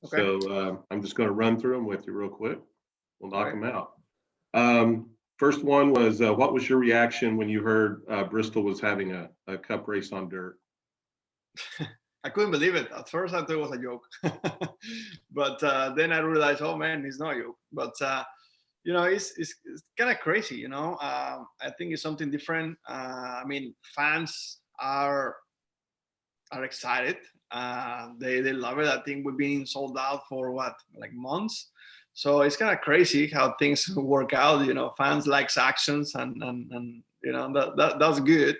Okay. So I'm just going to run through them with you real quick. We'll All knock right. them out. First one was, what was your reaction when you heard Bristol was having a cup race on dirt? I couldn't believe it. At first, I thought it was a joke, but then I realized, oh man, it's not a joke. But it's kind of crazy. I think it's something different. I mean, fans are excited. They love it. I think we've been sold out for what, like months. So it's kind of crazy how things work out. Fans likes actions, and that's good.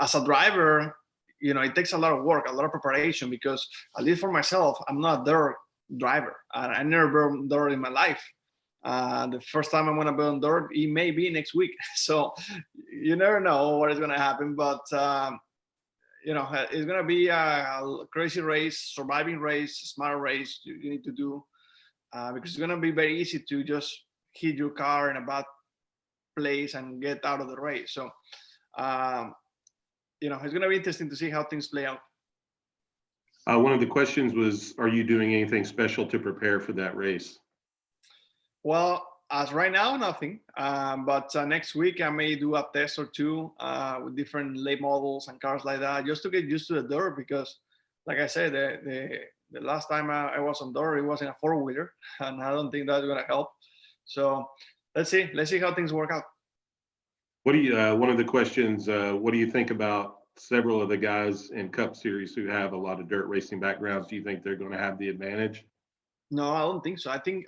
As a driver, it takes a lot of work, a lot of preparation, because at least for myself, I'm not a dirt driver. I never been dirt in my life. The first time I'm going to be on dirt, it may be next week. So you never know what is going to happen. But it's going to be a crazy race, surviving race, smart race you need to do, because it's going to be very easy to just hit your car in a bad place and get out of the race. So it's going to be interesting to see how things play out. One of the questions was, are you doing anything special to prepare for that race? Well, as right now, nothing. But next week I may do a test or two with different late models and cars like that, just to get used to the dirt. Because, like I said, the last time I was on dirt, it was in a four-wheeler, and I don't think that's going to help. So let's see how things work out. One of the questions, what do you think about several of the guys in Cup Series who have a lot of dirt racing backgrounds? Do you think they're going to have the advantage? No, I don't think so. I think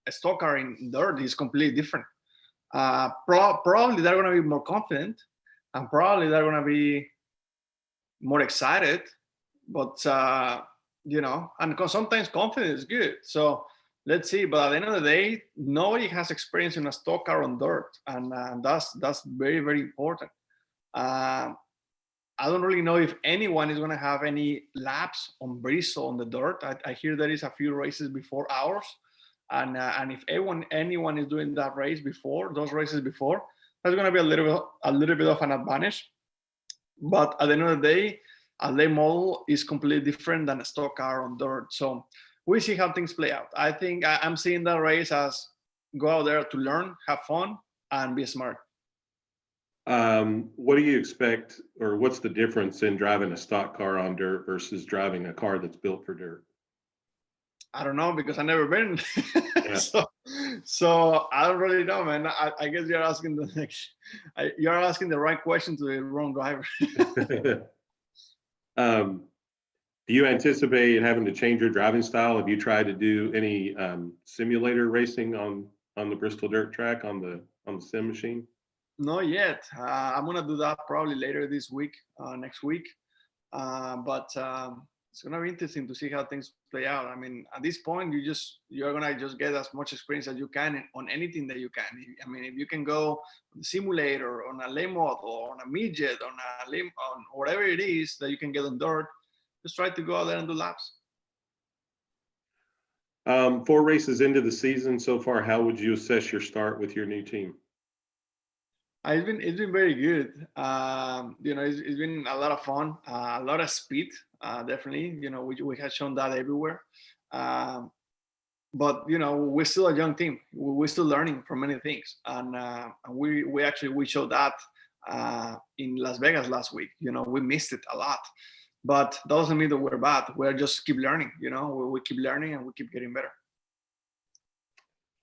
a stock car in dirt is completely different. Probably they're going to be more confident, and probably they're going to be more excited. But and sometimes confidence is good. So let's see. But at the end of the day, nobody has experience in a stock car on dirt, and that's very, very important. Uh, I don't really know if anyone is going to have any laps on Bristol on the dirt. I hear there is a few races before ours, and if anyone is doing that race before those races before, that's going to be a little bit of an advantage. But at the end of the day, a late model is completely different than a stock car on dirt. So we see how things play out. I think I'm seeing that race as go out there to learn, have fun, and be smart. What do you expect, or what's the difference in driving a stock car on dirt versus driving a car that's built for dirt? I don't know because I've never been. Yeah. so I don't really know, man. I guess you're asking the right question to the wrong driver. Do you anticipate having to change your driving style? Have you tried to do any simulator racing on the Bristol dirt track on the sim machine? Not yet. I'm gonna do that probably later this week, next week. But it's gonna be interesting to see how things play out. I mean, at this point, you're gonna just get as much experience as you can on anything that you can. I mean, if you can go on the simulator, on a late model, or on a midget, on whatever it is that you can get on dirt, just try to go out there and do laps. 4 races into the season so far, how would you assess your start with your new team? It's been very good. It's been a lot of fun, a lot of speed, definitely. We have shown that everywhere. Um, but we're still a young team. We're still learning from many things, and we showed that in Las Vegas last week. We missed it a lot, but that doesn't mean that we're bad. We're just keep learning. We keep learning and we keep getting better.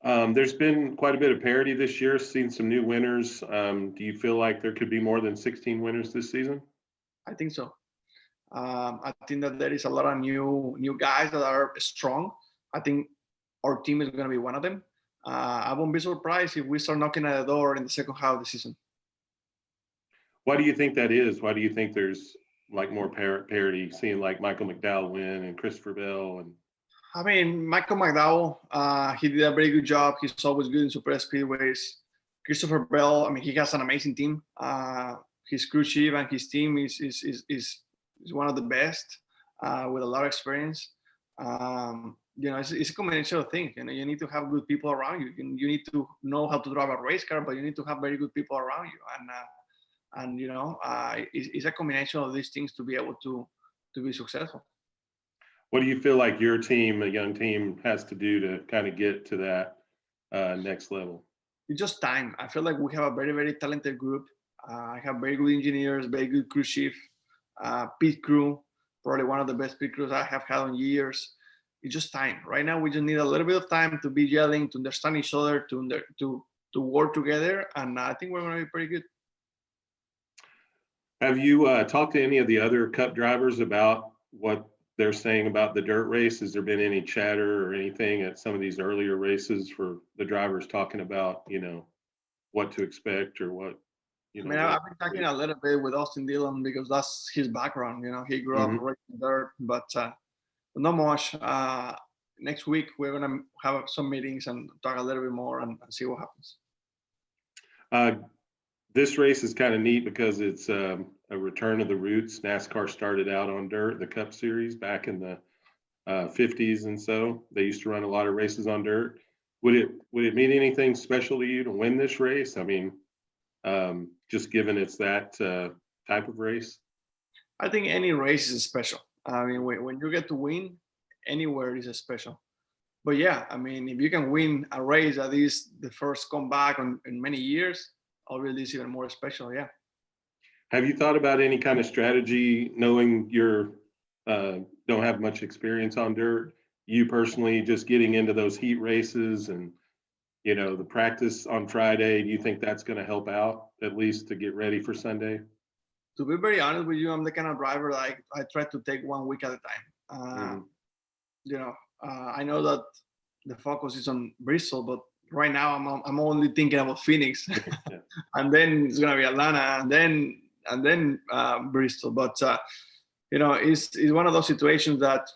There's been quite a bit of parity this year, seen some new winners. Do you feel like there could be more than 16 winners this season? I think so. I think that there is a lot of new guys that are strong. I think our team is going to be one of them. I won't be surprised if we start knocking at the door in the second half of the season. Why do you think that is? Why do you think there's like more parity, seeing like Michael McDowell win and Christopher Bell? And I mean, Michael McDowell, he did a very good job. He's always good in super speedways. Christopher Bell, I mean, he has an amazing team. His crew chief and his team is one of the best with a lot of experience. It's a combination of things. You need to have good people around you. You need to know how to drive a race car, but you need to have very good people around you. It's a combination of these things to be able to be successful. What do you feel like your team, a young team, has to do to kind of get to that next level? It's just time. I feel like we have a very, very talented group. I have very good engineers, very good crew chief, pit crew, probably one of the best pit crews I have had in years. It's just time. Right now, we just need a little bit of time to be gelling, to understand each other, to work together, and I think we're going to be pretty good. Have you talked to any of the other Cup drivers about what they're saying about the dirt race? Has there been any chatter or anything at some of these earlier races for the drivers talking about, what to expect or what, I mean, I've been talking a little bit with Austin Dillon because that's his background. He grew up racing dirt, but not much. Next week, we're going to have some meetings and talk a little bit more and see what happens. This race is kind of neat because it's a return of the roots. NASCAR started out on dirt, the Cup Series back in the 50s, and so they used to run a lot of races on dirt. Would it mean anything special to you to win this race? I mean, just given it's that type of race. I think any race is special. I mean, when you get to win, anywhere is special. But yeah, I mean, if you can win a race that is the first comeback in many years, obviously it's even more special. Yeah. Have you thought about any kind of strategy, knowing you're don't have much experience on dirt? You personally just getting into those heat races and the practice on Friday. Do you think that's going to help out at least to get ready for Sunday? To be very honest with you, I'm the kind of driver that I try to take 1 week at a time. I know that the focus is on Bristol, but right now I'm only thinking about Phoenix, Yeah. and then it's gonna be Atlanta, and then Bristol. But it's one of those situations that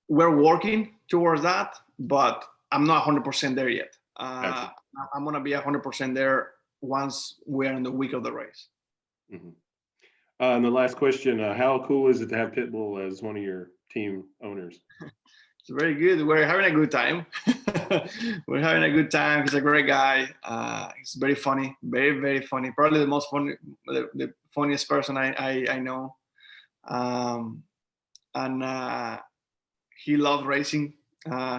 we're working towards that, but I'm not 100% there yet. Gotcha. I'm gonna be 100% there once we're in the week of the race. Mm-hmm. And the last question: how cool is it to have Pitbull as one of your team owners? It's very good. We're having a good time. We're having a good time. He's a great guy. He's very funny, very, very funny. Probably the most funny, the funniest person I know. And he loves racing.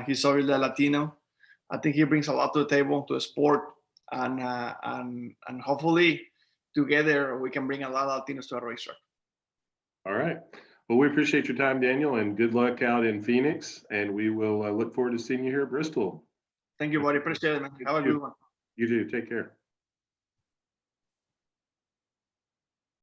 He's obviously Latino. I think he brings a lot to the table, to the sport, and hopefully together we can bring a lot of Latinos to a racetrack. All right. Well, we appreciate your time, Daniel, and good luck out in Phoenix. And we will look forward to seeing you here at Bristol. Thank you, buddy. Appreciate it, man. Have a good one. You do. Take care.